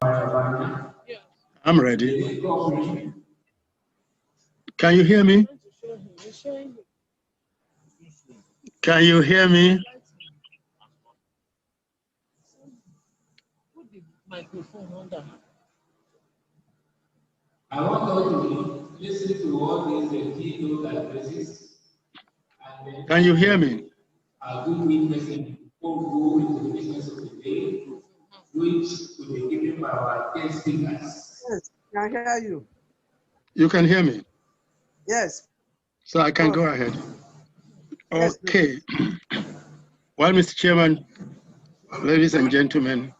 I'm ready. Can you hear me? Can you hear me? Put the microphone under. I want us to listen to what is the keynote addresses. Can you hear me? I'll do witnessing before we go into the business of the day, which will be given by our guest speakers. Yes, I can hear you. You can hear me? Yes. So I can go ahead. Yes, Okay. Well, Mr. Chairman, ladies and gentlemen.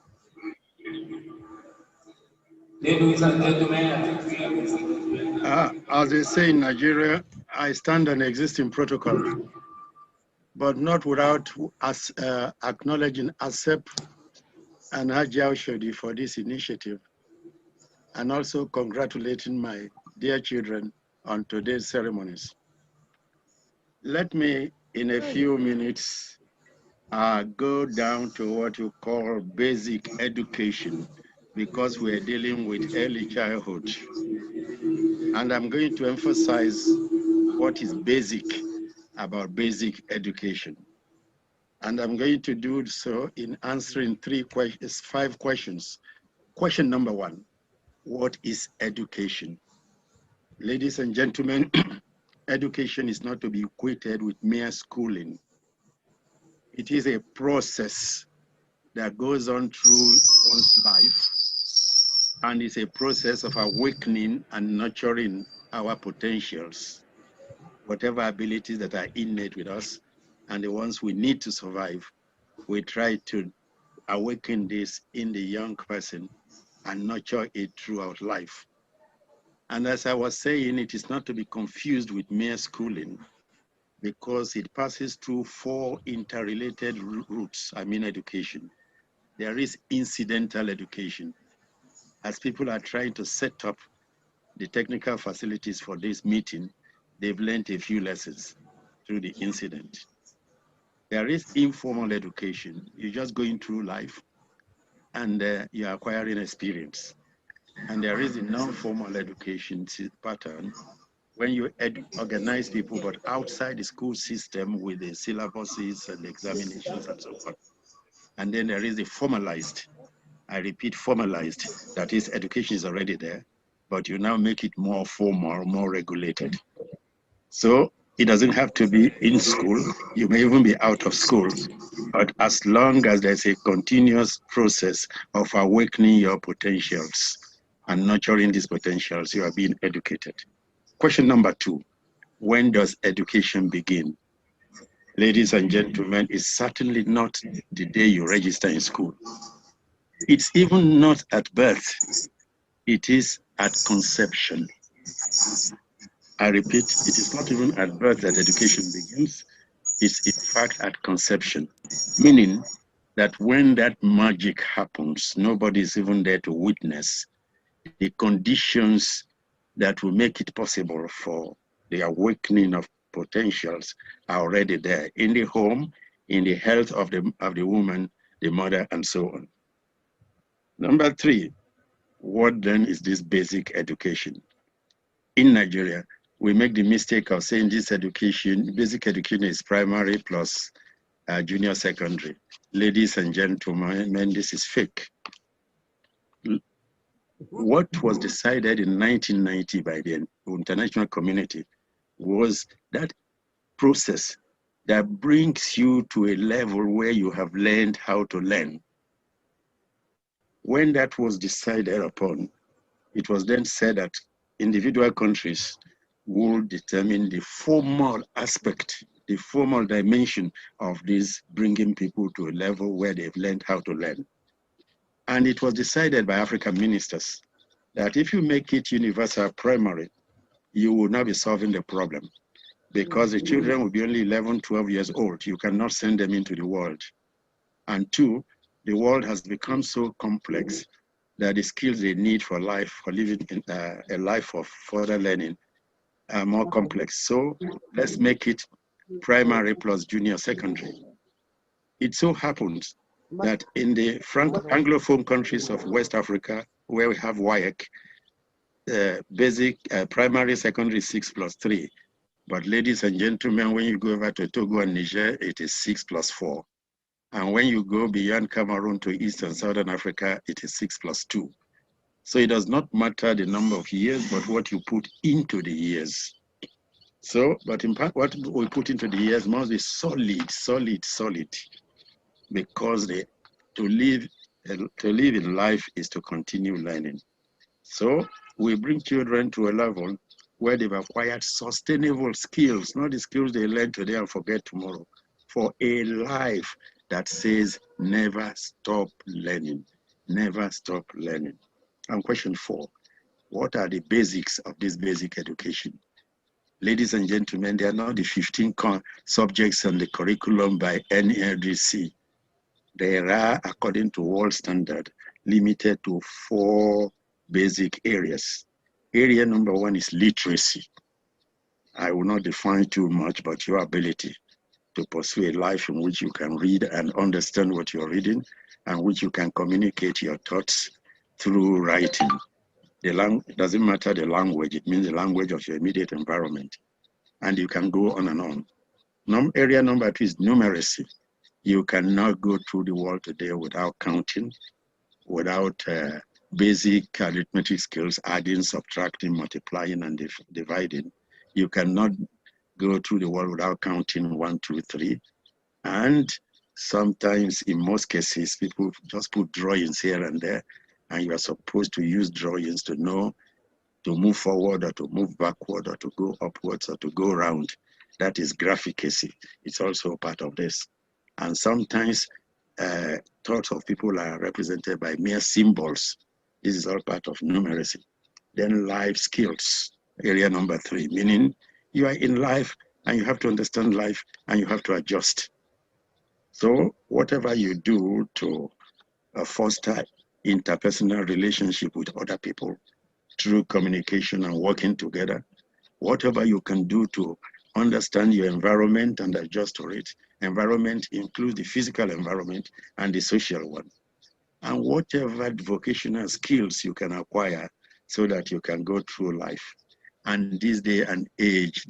Ladies and gentlemen, I think we have as they say in Nigeria, I stand on existing protocol, but not without us acknowledging ACEP and Haji Aushodi for this initiative, and also congratulating my dear children on today's ceremonies. Let me, in a few minutes, go down to what you call basic education, because we're dealing with early childhood. And I'm going to emphasize what is basic about basic education. And I'm going to do so in answering 5 questions. Question number 1, what is education? Ladies and gentlemen, education is not to be equated with mere schooling. It is a process that goes on through one's life, and it's a process of awakening and nurturing our potentials, whatever abilities that are innate with us and the ones we need to survive. We try to awaken this in the young person and nurture it throughout life. And as I was saying, it is not to be confused with mere schooling, because it passes through 4 interrelated routes. I mean education. There is incidental education. As people are trying to set up the technical facilities for this meeting, they've learned a few lessons through the incident. There is informal education. You're just going through life and you're acquiring experience. And there is a non-formal education pattern when you organize people, but outside the school system with the syllabuses and the examinations and so forth. And then there is the formalized, I repeat, formalized, that is, education is already there, but you now make it more formal, more regulated. So it doesn't have to be in school. You may even be out of school, but as long as there's a continuous process of awakening your potentials and nurturing these potentials, you are being educated. Question number 2, when does education begin? Ladies and gentlemen, it's certainly not the day you register in school. It's even not at birth. It is at conception. I repeat, it is not even at birth that education begins. It's in fact at conception, meaning that when that magic happens, nobody is even there to witness the conditions that will make it possible for the awakening of potentials are already there in the home, in the health of the woman, the mother, and so on. Number 3, what then is this basic education? In Nigeria, we make the mistake of saying this education, basic education is primary plus junior secondary. Ladies and gentlemen, this is fake. What was decided in 1990 by the international community was that process that brings you to a level where you have learned how to learn. When that was decided upon, it was then said that individual countries will determine the formal aspect, the formal dimension of this, bringing people to a level where they've learned how to learn. And it was decided by African ministers that if you make it universal primary, you will not be solving the problem, because the children will be only 11, 12 years old. You cannot send them into the world. And 2, the world has become so complex that the skills they need for life, for living in a life of further learning, are more complex. So let's make it primary plus junior secondary. It so happens that in the Anglophone countries of West Africa, where we have WAEC, basic primary, secondary 6+3. But ladies and gentlemen, when you go over to Togo and Niger, it is 6+4. And when you go beyond Cameroon to East and Southern Africa, it is 6+2. So it does not matter the number of years, but what you put into the years. So, but in fact, what we put into the years must be solid, solid, solid, because to live in life is to continue learning. So we bring children to a level where they've acquired sustainable skills, not the skills they learn today and forget tomorrow, for a life that says never stop learning, never stop learning. And question 4, what are the basics of this basic education? Ladies and gentlemen, they are not the 15 subjects on the curriculum by NLDC. There are, according to world standard, limited to 4 basic areas. Area number 1 is literacy. I will not define too much, but your ability to pursue a life in which you can read and understand what you're reading, and which you can communicate your thoughts through writing. It doesn't matter the language, it means the language of your immediate environment. And you can go on and on. Area number 2 is numeracy. You cannot go through the world today without counting, without basic arithmetic skills, adding, subtracting, multiplying, and dividing. You cannot go through the world without counting 1, 2, 3. And sometimes, in most cases, people just put drawings here and there, and you are supposed to use drawings to know to move forward or to move backward or to go upwards or to go around. That is graphicacy. It's also part of this. And sometimes thoughts of people are represented by mere symbols. This is all part of numeracy. Then life skills, area number 3, meaning you are in life and you have to understand life and you have to adjust. So whatever you do to foster interpersonal relationship with other people through communication and working together, whatever you can do to understand your environment and adjust to it. Environment includes the physical environment and the social one. And whatever vocational skills you can acquire so that you can go through life. And this day and age,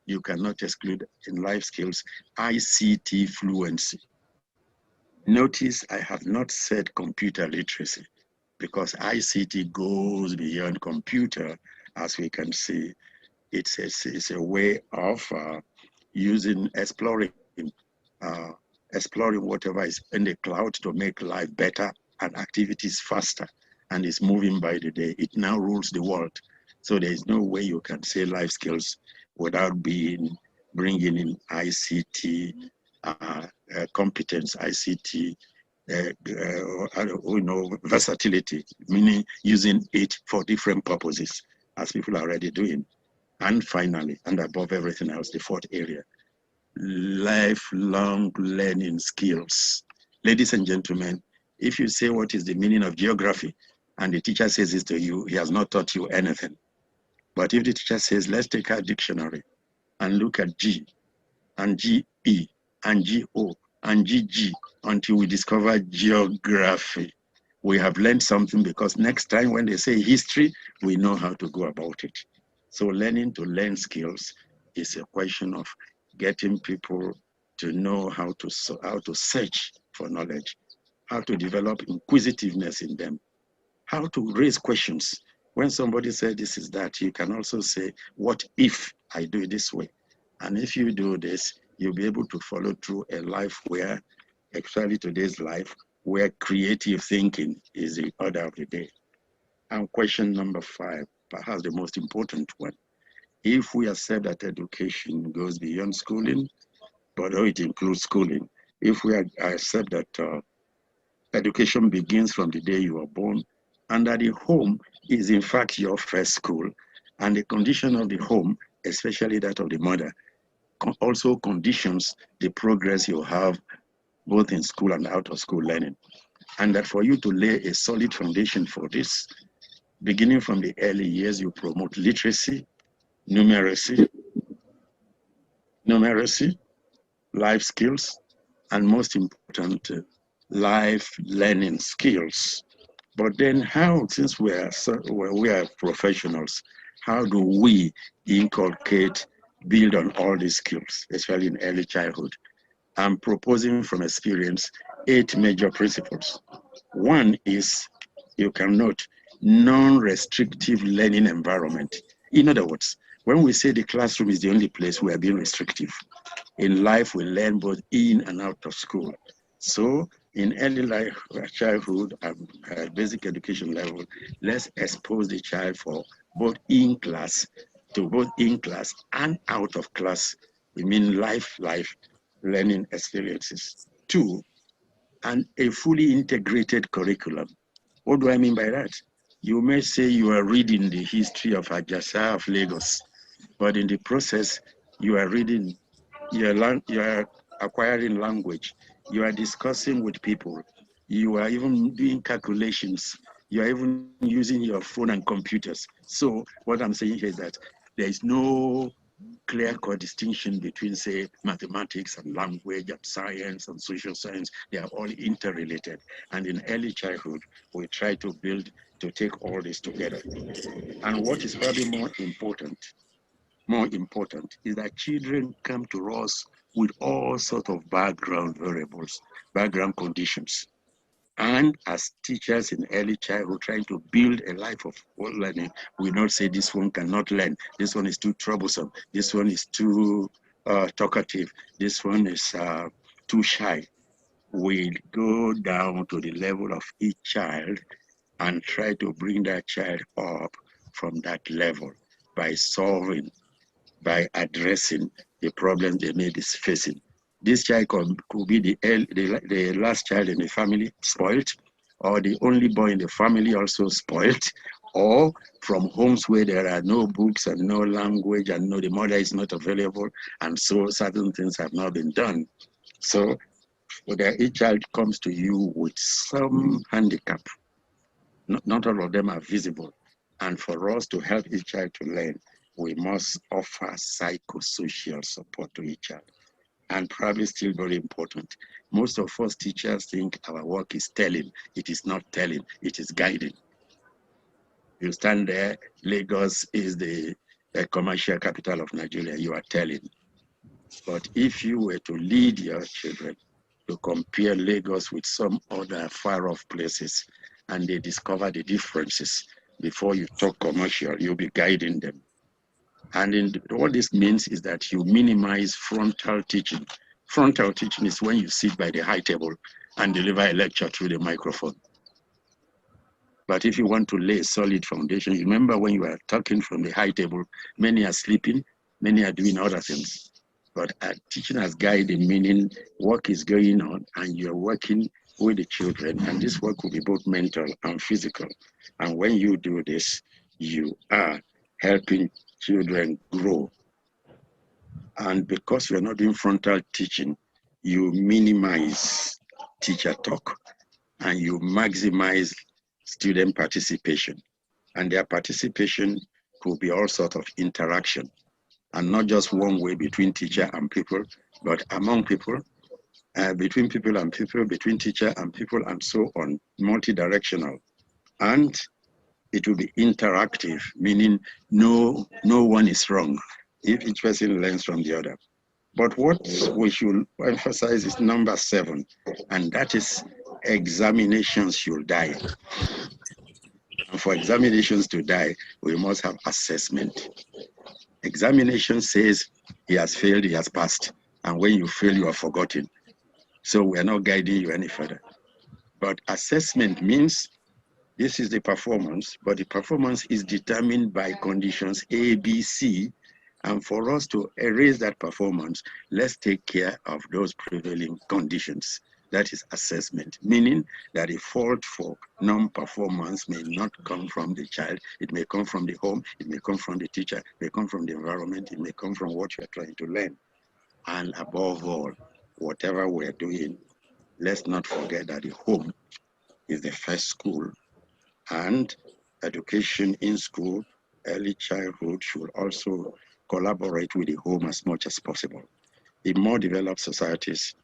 you cannot exclude in life skills, ICT fluency. Notice I have not said computer literacy, because ICT goes beyond computer, as we can see. It's a way of exploring whatever is in the cloud to make life better and activities faster, and it's moving by the day. It now rules the world. So there is no way you can say life skills without bringing in ICT competence, ICT versatility, meaning using it for different purposes, as people are already doing. And finally, and above everything else, the 4th area, lifelong learning skills. Ladies and gentlemen, if you say what is the meaning of geography and the teacher says it to you, he has not taught you anything. But if the teacher says, let's take our dictionary and look at G and GE and GO and GG until we discover geography, we have learned something, because next time when they say history, we know how to go about it. So learning to learn skills is a question of getting people to know how to search for knowledge, how to develop inquisitiveness in them, how to raise questions. When somebody says this is that, you can also say, what if I do it this way? And if you do this, you'll be able to follow through a life where, especially today's life, where creative thinking is the order of the day. And question number 5, perhaps the most important one. If we accept that education goes beyond schooling, but it includes schooling, if we accept that education begins from the day you are born, and that the home is in fact your first school, and the condition of the home, especially that of the mother, also conditions the progress you have both in school and out of school learning. And that for you to lay a solid foundation for this, beginning from the early years, you promote literacy, numeracy, life skills, and most important, life learning skills. But then how, since we are professionals, how do we inculcate, build on all these skills, especially in early childhood? I'm proposing from experience 8 major principles. One is, you can note, non-restrictive learning environment. In other words, when we say the classroom is the only place we are being restrictive, in life we learn both in and out of school. So in early life, childhood and basic education level, let's expose the child for both in class, to both in class and out of class. We mean life learning experiences. Two, and a fully integrated curriculum. What do I mean by that? You may say you are reading the history of Ajasa of Lagos, but in the process, you are reading, you are acquiring language, you are discussing with people, you are even doing calculations, you are even using your phone and computers. So what I'm saying here is that there is no clear-cut distinction between, say, mathematics and language and science and social science. They are all interrelated. And in early childhood, we try to build, to take all this together. And what is probably more important is that children come to us with all sorts of background variables, background conditions. And as teachers in early childhood trying to build a life of learning, we not say this one cannot learn, this one is too troublesome, this one is too talkative, this one is too shy. We go down to the level of each child and try to bring that child up from that level by solving, by addressing the problems they may be facing. This child could be the last child in the family, spoiled, or the only boy in the family, also spoiled, or from homes where there are no books and no language and no, the mother is not available, and so certain things have not been done. So each child comes to you with some handicap. Not all of them are visible. And for us to help each child to learn, we must offer psychosocial support to each child. And probably still very important, most of us teachers think our work is telling. It is not telling, it is guiding. You stand there, Lagos is the commercial capital of Nigeria, you are telling. But if you were to lead your children to compare Lagos with some other far off places, and they discover the differences before you talk commercial, you'll be guiding them. And what this means is that you minimize frontal teaching. Frontal teaching is when you sit by the high table and deliver a lecture through the microphone. But if you want to lay a solid foundation, remember when you are talking from the high table, many are sleeping, many are doing other things. But teaching as guiding, meaning work is going on and you're working with the children, and this work will be both mental and physical. And when you do this, you are helping children grow. And because you're not doing frontal teaching, you minimize teacher talk and you maximize student participation. And their participation could be all sorts of interaction, and not just one way between teacher and people, but among people, between people and people, between teacher and people, and so on, multi-directional. And it will be interactive, meaning no one is wrong if each person learns from the other. But what we should emphasize is number 7, and that is examinations should die. And for examinations to die, we must have assessment. Examination says he has failed, he has passed. And when you fail, you are forgotten. So we are not guiding you any further. But assessment means this is the performance, but the performance is determined by conditions A, B, C. And for us to erase that performance, let's take care of those prevailing conditions. That is assessment, meaning that a fault for non-performance may not come from the child. It may come from the home, it may come from the teacher, it may come from the environment, it may come from what you're trying to learn. And above all, whatever we're doing, let's not forget that the home is the first school, and education in school, early childhood should also collaborate with the home as much as possible. In more developed societies,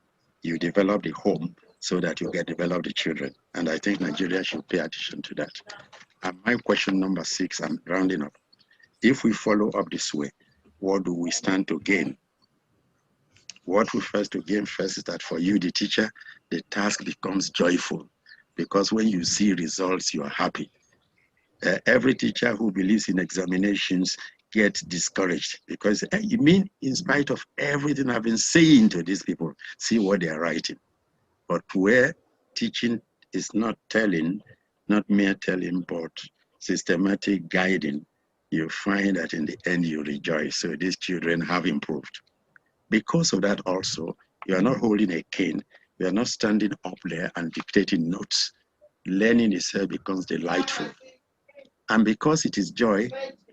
you develop the home so that you can develop the children. And I think Nigeria should pay attention to that. And my question number 6, I'm rounding up. If we follow up this way, what do we stand to gain? What we first to gain first is that for you, the teacher, the task becomes joyful, because when you see results, you are happy. Every teacher who believes in examinations gets discouraged, because you mean in spite of everything I've been saying to these people, see what they are writing. But where teaching is not telling, not mere telling, but systematic guiding, you find that in the end you rejoice. So these children have improved. Because of that also, you are not holding a cane. You are not standing up there and dictating notes. Learning itself becomes delightful. And because it is joy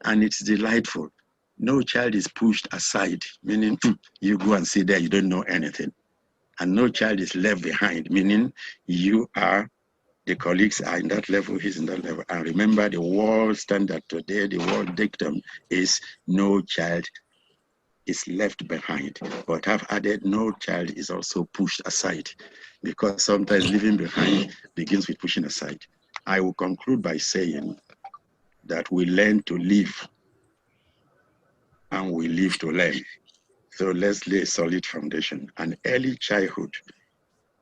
and it's delightful, no child is pushed aside, meaning you go and sit there, you don't know anything. And no child is left behind, meaning you are, the colleagues are in that level, he's in that level. And remember, the world standard today, the world dictum is no child is left behind, but I've added no child is also pushed aside, because sometimes leaving behind begins with pushing aside. I will conclude by saying that we learn to live and we live to learn. So let's lay a solid foundation. An early childhood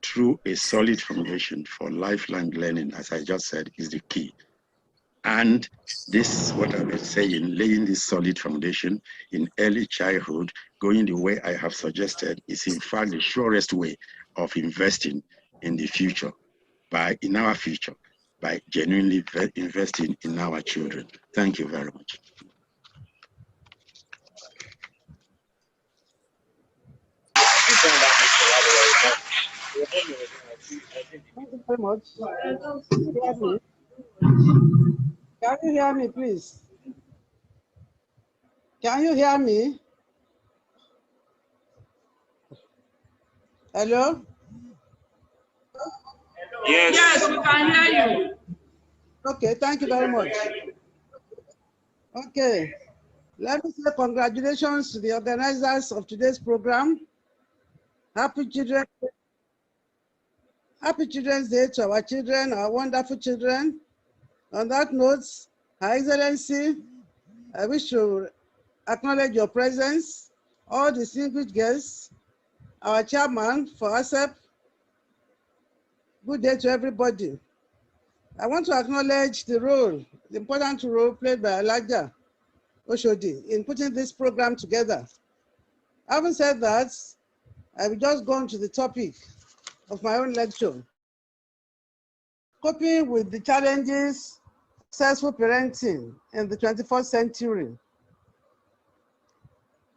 through a solid foundation for lifelong learning, as I just said, is the key. And this is what I've been saying, laying this solid foundation in early childhood, going the way I have suggested, is in fact the surest way of investing in the future, in our future, by genuinely investing in our children. Thank you very much. Thank you very much. Can you hear me, please? Can you hear me? Hello? Yes, we can hear you. Okay, thank you very much. Okay, let me say congratulations to the organizers of today's program. Happy Children's Day to our children, our wonderful children. On that note, Her Excellency, I wish to acknowledge your presence, all distinguished guests, our chairman for ACEP. Good day to everybody. I want to acknowledge the important role played by Elijah Oshodi in putting this program together. Having said that, I will just go on to the topic of my own lecture. Coping with the challenges of successful parenting in the 21st century.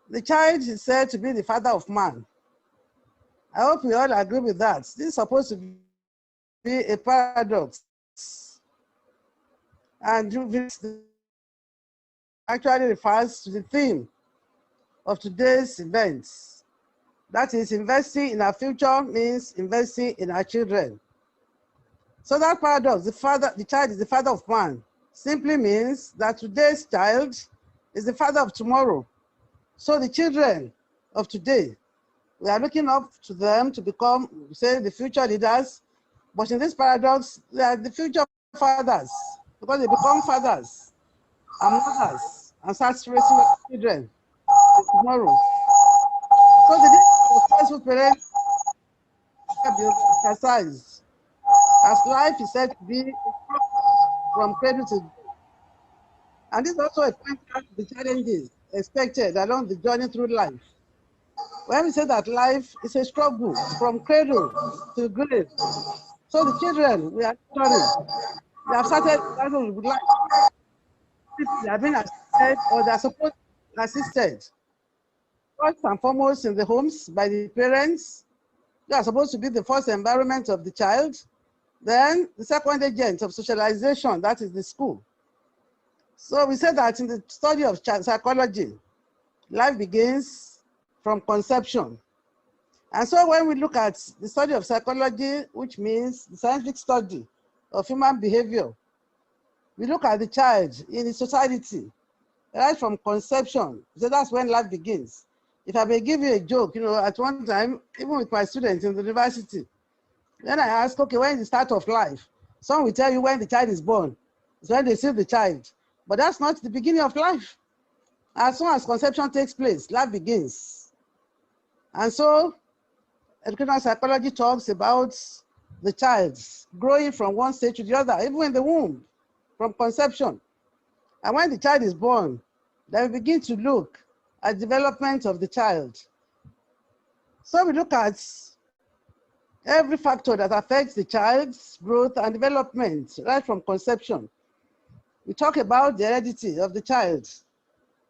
The child is said to be the father of man. I hope we all agree with that. This is supposed to be a paradox. And this actually refers to the theme of today's events. That is, investing in our future means investing in our children. So that paradox, the child is the father of man, simply means that today's child is the father of tomorrow. So the children of today, we are looking up to them to become, say, the future leaders. But in this paradox, they are the future fathers, because they become fathers and mothers and start raising children tomorrow. So the successful parents be emphasized, as life is said to be from cradle to. And this is also a point out the challenges expected along the journey through life. When we say that life is a struggle from cradle to grave, so the children we are studying, they have started with life. They have been assisted, or they are supposed to be assisted. First and foremost in the homes by the parents. They are supposed to be the first environment of the child. Then the second agent of socialization, that is the school. So we said that in the study of psychology, life begins from conception. And so when we look at the study of psychology, which means the scientific study of human behavior, we look at the child in the society, right from conception. So that's when life begins. If I may give you a joke, at one time, even with my students in the university, then I ask, okay, when is the start of life? Some will tell you when the child is born. It's when they see the child. But that's not the beginning of life. As soon as conception takes place, life begins. And so, educational psychology talks about the child growing from one stage to the other, even in the womb, from conception. And when the child is born, then we begin to look at development of the child. So we look at every factor that affects the child's growth and development, right from conception. We talk about the heredity of the child.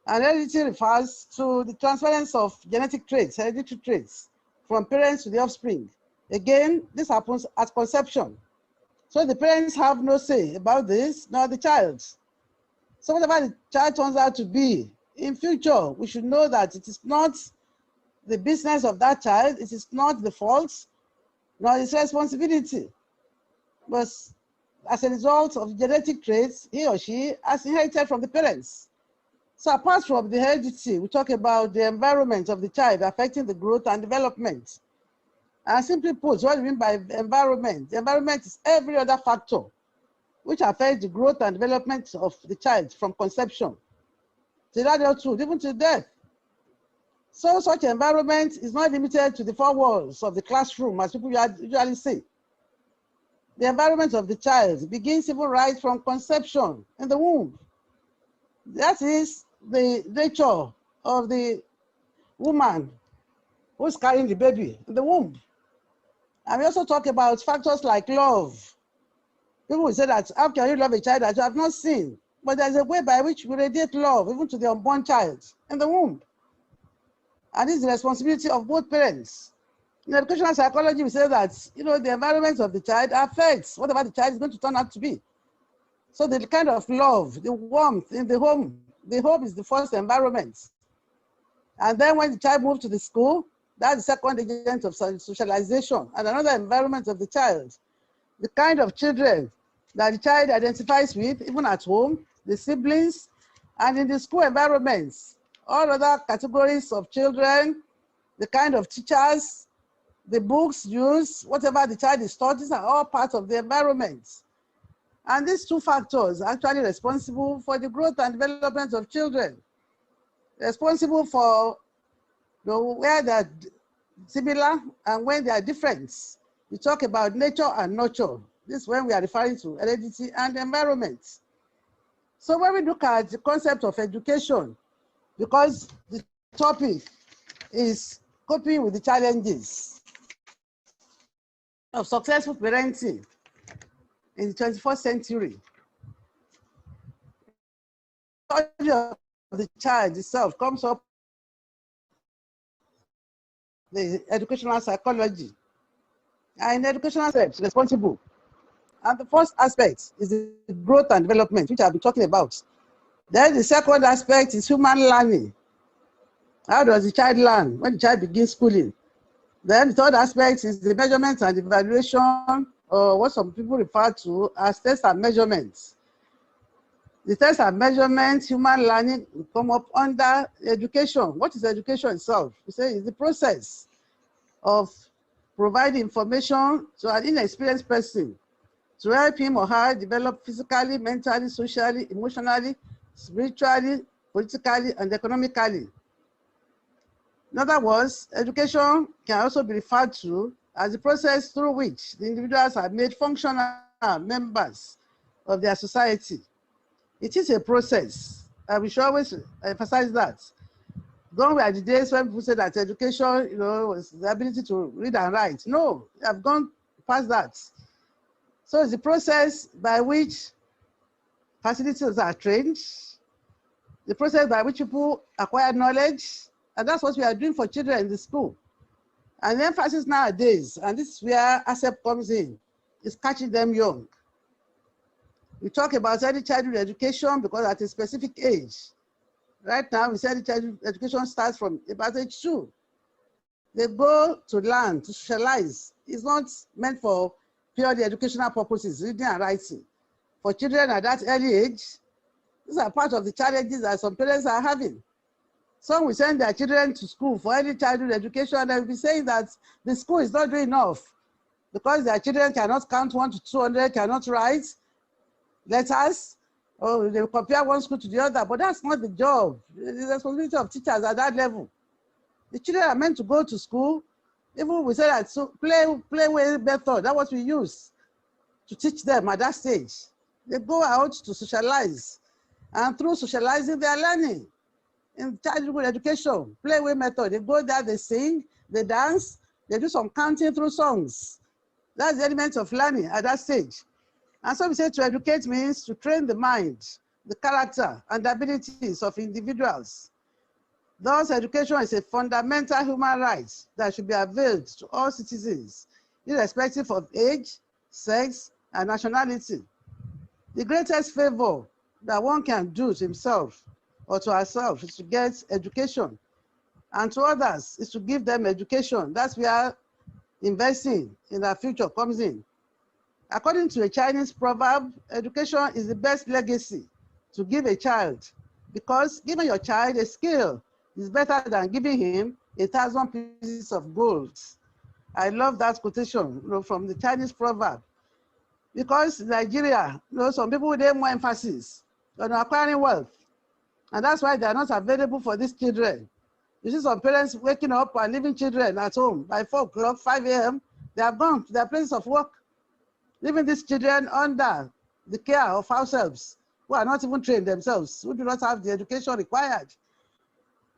And heredity refers to the transference of genetic traits, hereditary traits, from parents to the offspring. Again, this happens at conception. So the parents have no say about this, nor the child. So whatever the child turns out to be in future, we should know that it is not the business of that child, it is not the fault, nor his responsibility. But as a result of genetic traits, he or she has inherited from the parents. So apart from the heredity, we talk about the environment of the child affecting the growth and development. And simply put, what we mean by environment? The environment is every other factor which affects the growth and development of the child from conception to adulthood, even to death. So such environment is not limited to the four walls of the classroom, as people usually say. The environment of the child begins even right from conception in the womb. That is the nature of the woman who's carrying the baby in the womb. And we also talk about factors like love. People will say that, how can you love a child that you have not seen? But there's a way by which we radiate love even to the unborn child in the womb. And this is the responsibility of both parents. In educational psychology, we say that, the environment of the child affects whatever the child is going to turn out to be. So the kind of love, the warmth in the home is the first environment. And then when the child moves to the school, that's the second agent of socialization and another environment of the child. The kind of children that the child identifies with, even at home, the siblings, and in the school environments, all other categories of children, the kind of teachers, the books used, whatever the child is taught, these are all parts of the environment. And these two factors are actually responsible for the growth and development of children. Responsible for where they are similar and when they are different. We talk about nature and nurture. This is when we are referring to heredity and environment. So when we look at the concept of education, because the topic is coping with the challenges of successful parenting in the 21st century, the study of the child itself comes up the educational psychology. And educational steps responsible. And the first aspect is the growth and development, which I'll be talking about. Then the second aspect is human learning. How does the child learn when the child begins schooling? Then the third aspect is the measurement and evaluation, or what some people refer to as tests and measurements. The tests and measurements, human learning, will come up under education. What is education itself? We say it's the process of providing information to an inexperienced person to help him or her develop physically, mentally, socially, emotionally, spiritually, politically, and economically. In other words, education can also be referred to as the process through which the individuals are made functional members of their society. It is a process, and we should always emphasize that. Gone were the days when people say that education, was the ability to read and write. No, I've gone past that. So it's the process by which facilities are trained, the process by which people acquire knowledge, and that's what we are doing for children in the school. And the emphasis nowadays, and this is where ACEP comes in, is catching them young. We talk about early childhood education because at a specific age. Right now, we say early childhood education starts from about age 2. They go to learn, to socialize. It's not meant for purely educational purposes, reading and writing. For children at that early age, these are part of the challenges that some parents are having. Some will send their children to school for early childhood education, and they'll be saying that the school is not doing enough because their children cannot count 1 to 200, cannot write letters, or they compare one school to the other. But that's not the job. It's the responsibility of teachers at that level. The children are meant to go to school. Even we say that so play way method, that's what we use to teach them at that stage. They go out to socialize, and through socializing, they are learning. In childhood education, play way method, they go there, they sing, they dance, they do some counting through songs. That's the element of learning at that stage. And so we say to educate means to train the mind, the character, and the abilities of individuals. Thus, education is a fundamental human right that should be availed to all citizens, irrespective of age, sex, and nationality. The greatest favor that one can do to himself or to herself is to get education, and to others is to give them education. That's where investing in our future comes in. According to a Chinese proverb, education is the best legacy to give a child, because giving your child a skill is better than giving him 1,000 pieces of gold. I love that quotation, from the Chinese proverb, because in Nigeria, some people need more emphasis on acquiring wealth, and that's why they are not available for these children. You see some parents waking up and leaving children at home by 4 o'clock, 5 a.m. They have gone to their place of work, leaving these children under the care of house helps who are not even trained themselves, who do not have the education required.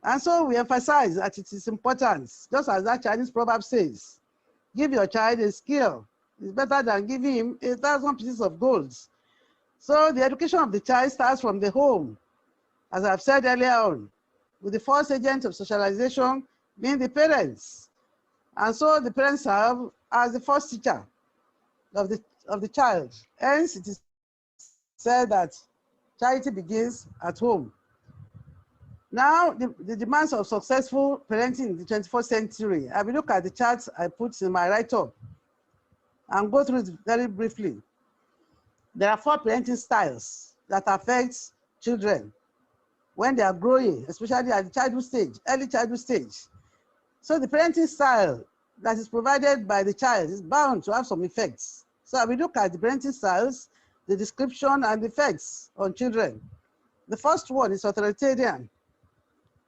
And so we emphasize that it is important, just as that Chinese proverb says, give your child a skill. It's better than giving him 1,000 pieces of gold. So the education of the child starts from the home, as I've said earlier on, with the first agent of socialization being the parents. And so the parents serve as the first teacher of the child. Hence, it is said that charity begins at home. Now, the demands of successful parenting in the 21st century. I will look at the charts I put in my write-up and go through it very briefly. There are 4 parenting styles that affect children when they are growing, especially at the childhood stage, early childhood stage. So the parenting style that is provided by the child is bound to have some effects. So I will look at the parenting styles, the description, and the effects on children. The first one is authoritarian.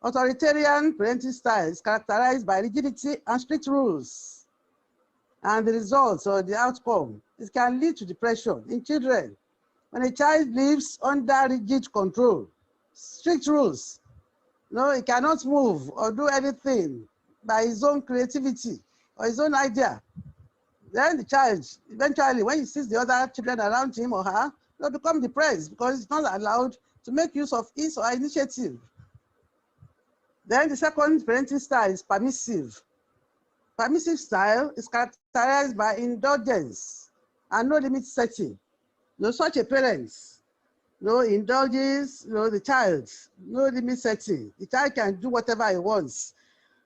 Authoritarian parenting style is characterized by rigidity and strict rules. And the results or the outcome, it can lead to depression in children. When a child lives under rigid control, strict rules, he cannot move or do anything by his own creativity or his own idea. Then the child, eventually, when he sees the other children around him or her, they'll become depressed because he's not allowed to make use of his or her initiative. Then the second parenting style is permissive. Permissive style is characterized by indulgence and no limit setting. Such a parent indulges the child, no limit setting. The child can do whatever he wants.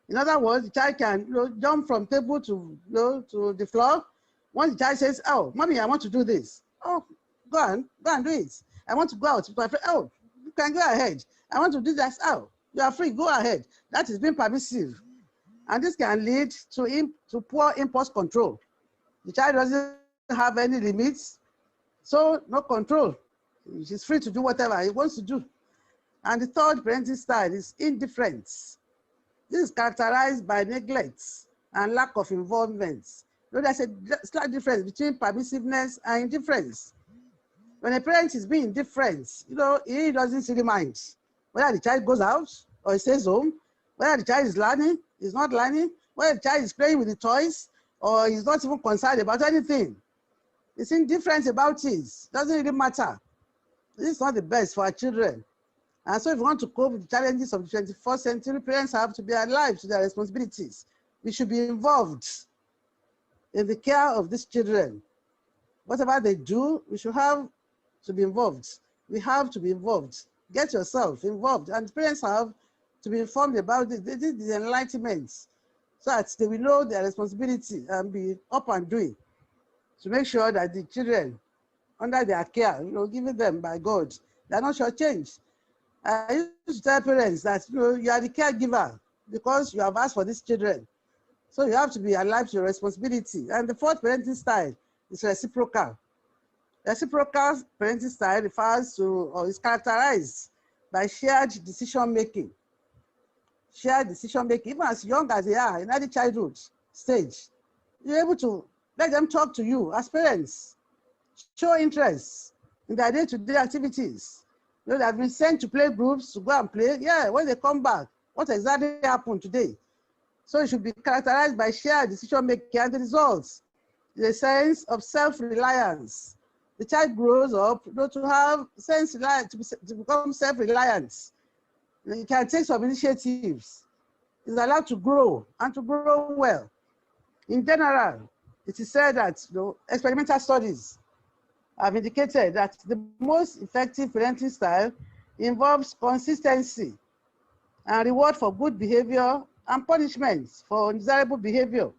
In other words, the child can jump from table to the floor. Once the child says, "Oh, mommy, I want to do this." "Oh, go on do it." "I want to go out with my friend." "Oh, you can go ahead." "I want to do that." "Oh, you are free, go ahead." That is being permissive. And this can lead to poor impulse control. The child doesn't have any limits, so no control. He's free to do whatever he wants to do. And the third parenting style is indifference. This is characterized by neglect and lack of involvement. There's a slight difference between permissiveness and indifference. When a parent is being indifferent, he doesn't really mind whether the child goes out or he stays home, whether the child is learning, is not learning, whether the child is playing with the toys or he's not even concerned about anything. It's indifferent about it. Doesn't really matter. This is not the best for our children. And so if we want to cope with the challenges of the 21st century, parents have to be alive to their responsibilities. We should be involved in the care of these children. Whatever they do, we should have to be involved. We have to be involved. Get yourself involved. And parents have to be informed about this. They did the enlightenment so that they will know their responsibility and be up and doing to make sure that the children under their care, given them by God, they are not shortchanged. I used to tell parents that you are the caregiver because you have asked for these children. So you have to be alive to your responsibility. And the fourth parenting style is reciprocal. Reciprocal parenting style refers to or is characterized by shared decision making. Shared decision making, even as young as they are in early childhood stage, you're able to let them talk to you as parents, show interest in their day-to-day activities. They have been sent to play groups to go and play. Yeah, when they come back, what exactly happened today? So it should be characterized by shared decision making, and the results is a sense of self-reliance. The child grows up to have sense to become self-reliant. He can take some initiatives. Is allowed to grow and to grow well. In general, it is said that experimental studies have indicated that the most effective parenting style involves consistency and reward for good behavior and punishments for undesirable behavior,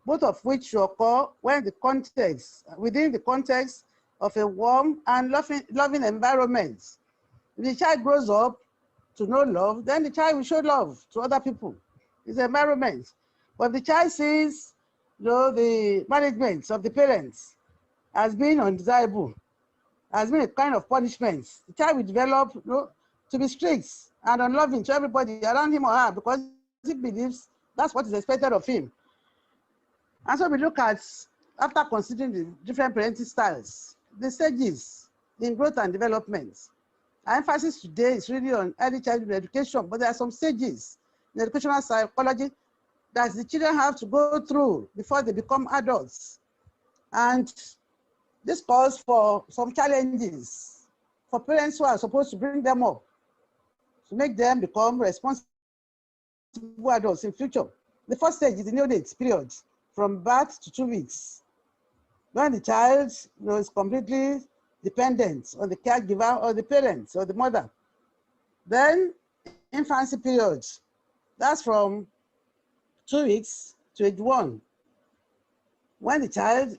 both of which should occur when within the context of a warm and loving environment. If the child grows up to know love, then the child will show love to other people. It's the environment. But if the child sees the management of the parents as being undesirable, as being a kind of punishment, the child will develop to be strict and unloving to everybody around him or her because he believes that's what is expected of him. And so we look at, after considering the different parenting styles, the stages in growth and development. Our emphasis today is really on early childhood education, but there are some stages in educational psychology that the children have to go through before they become adults. And this calls for some challenges for parents who are supposed to bring them up, to make them become responsible adults in future. The first stage is the neonate period, from birth to 2 weeks, when the child is completely dependent on the caregiver or the parents or the mother. Then infancy period, that's from 2 weeks to age 1, when the child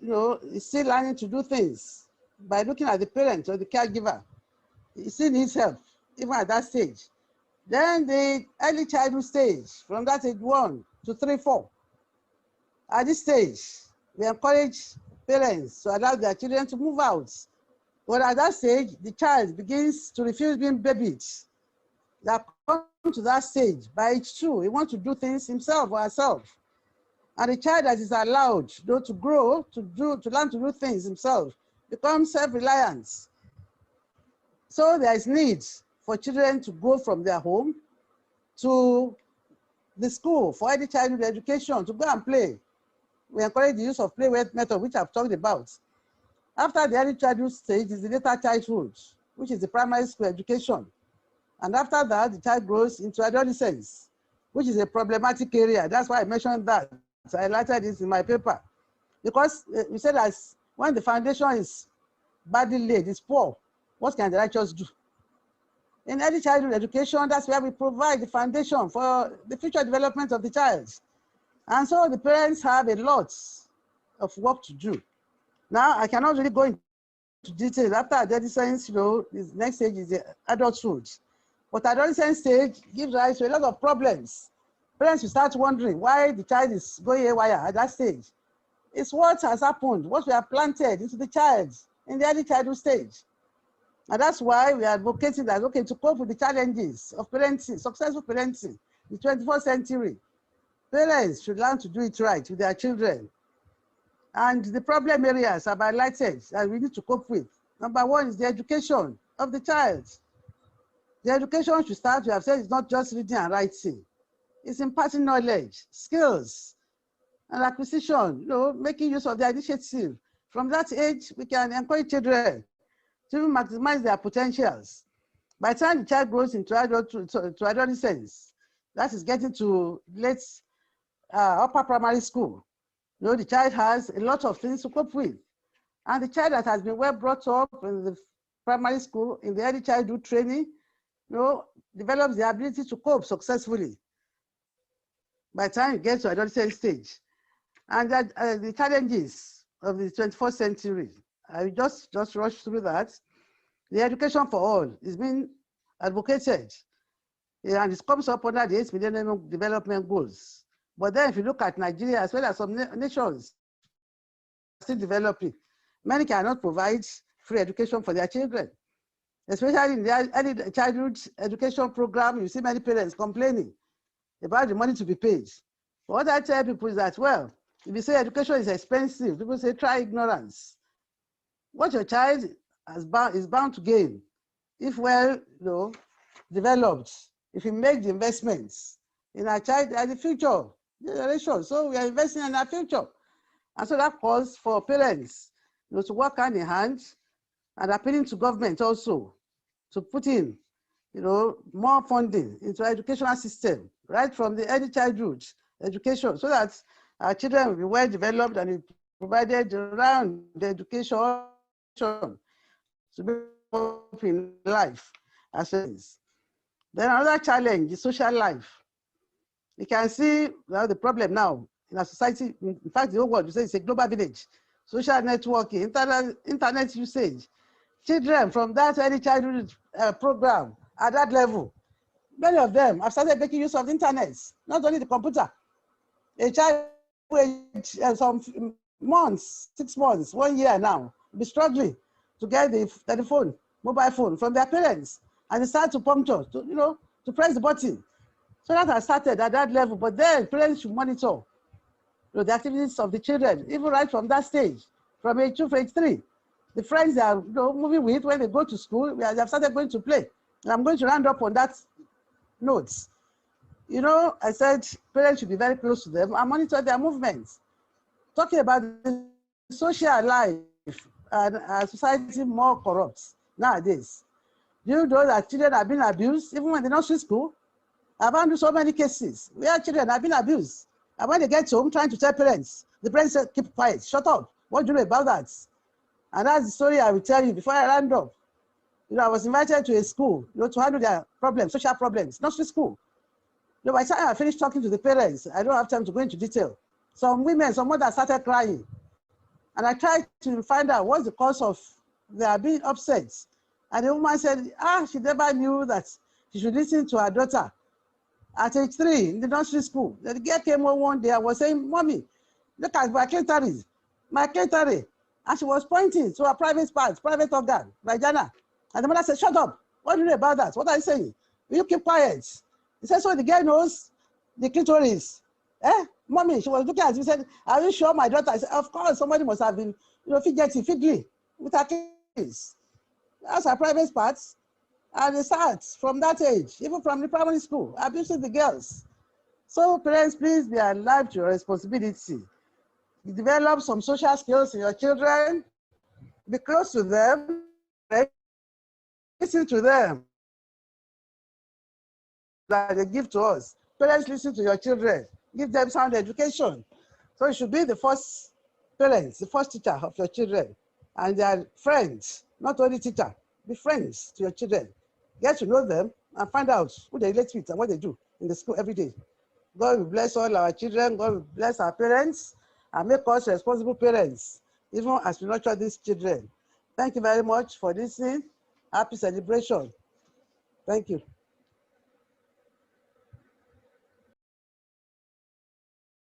is still learning to do things by looking at the parent or the caregiver. He still needs help, even at that stage. Then the early childhood stage, from that age 1 to 3, 4. At this stage, we encourage parents to allow their children to move out. But at that stage, the child begins to refuse being babied. They come to that stage by age 2. He wants to do things himself or herself. And the child that is allowed to grow, to learn to do things himself, becomes self-reliant. So there is need for children to go from their home to the school for early childhood education, to go and play. We encourage the use of play method, which I've talked about. After the early childhood stage is the later childhood, which is the primary school education. And after that, the child grows into adolescence, which is a problematic area. That's why I mentioned that. I highlighted this in my paper. Because we said that when the foundation is badly laid, it's poor, what can the righteous do? In early childhood education, that's where we provide the foundation for the future development of the child. And so the parents have a lot of work to do. Now, I cannot really go into details. After adolescence, the next stage is the adulthood. But adolescent stage gives rise to a lot of problems. Parents will start wondering why the child is going haywire at that stage. It's what has happened, what we have planted into the child in the early childhood stage. And that's why we are advocating that, okay, to cope with the challenges of parenting, successful parenting in the 21st century, parents should learn to do it right with their children. And the problem areas I've highlighted that we need to cope with. Number 1 is the education of the child. The education should start, we have said, it's not just reading and writing. It's imparting knowledge, skills, and acquisition, making use of their initiative. From that age, we can encourage children to maximize their potentials. By the time the child grows into adolescence, that is getting to late upper primary school, the child has a lot of things to cope with. And the child that has been well brought up in the primary school, in the early childhood training, develops the ability to cope successfully by the time you get to adolescent stage. And that, the challenges of the 21st century, I will just rush through that. The education for all is being advocated. And it comes up under the 8 Millennium Development Goals. But then if you look at Nigeria, as well as some nations still developing, many cannot provide free education for their children. Especially in the early childhood education program, you see many parents complaining about the money to be paid. But what I tell people is that, well, if you say education is expensive, people say try ignorance. What your child is bound to gain, if well developed, if you make the investments in our child and the future generation. So we are investing in our future. And so that calls for parents to work hand in hand and appealing to government also to put in more funding into our educational system, right from the early childhood education, so that our children will be well developed and provided around the education to be up in life as well. Then another challenge is social life. You can see the problem now in our society. In fact, the whole world, you say it's a global village. Social networking, internet usage. Children from that early childhood program at that level, many of them have started making use of the internet, not only the computer. A child with some months, 6 months, 1 year now, be struggling to get the telephone, mobile phone from their parents, and they start to puncture, to press the button. So that has started at that level, but then parents should monitor the activities of the children, even right from that stage, from age 2 to age 3. The friends they are moving with when they go to school, they have started going to play. And I'm going to round up on that notes. I said parents should be very close to them and monitor their movements. Talking about the social life and our society more corrupt nowadays. Do you know that children have been abused even when they're not in school? I've handled so many cases where children have been abused. And when they get home trying to tell parents, the parents say, keep quiet, shut up. What do you know about that? And that's the story I will tell you before I round up. I was invited to a school, to handle their problems, social problems, nursery school. By the time I finished talking to the parents, I don't have time to go into detail. Some mothers started crying. And I tried to find out what's the cause of their being upset. And the woman said, she never knew that she should listen to her daughter at age 3 in the nursery school. The girl came home one day and was saying, Mommy, look at my catering. And she was pointing to her private parts, private organ, vagina. And the mother said, shut up. What do you know about that? What are you saying? Will you keep quiet? He said, so the girl knows the clitoris. Mommy, she was looking at me and said, are you sure my daughter? I said, of course, somebody must have been, fiddly with her kids. That's her private parts. And they start from that age, even from the primary school, abusing the girls. So parents, please be alive to your responsibility. You develop some social skills in your children, be close to them, listen to them that they give to us. Parents, listen to your children, give them sound education. So you should be the first parents, the first teacher of your children, and their friends, not only teacher, be friends to your children. Get to know them and find out who they relate with and what they do in the school every day. God will bless all our children, God will bless our parents, and make us responsible parents, even as we nurture these children. Thank you very much for listening. Happy celebration. Thank you.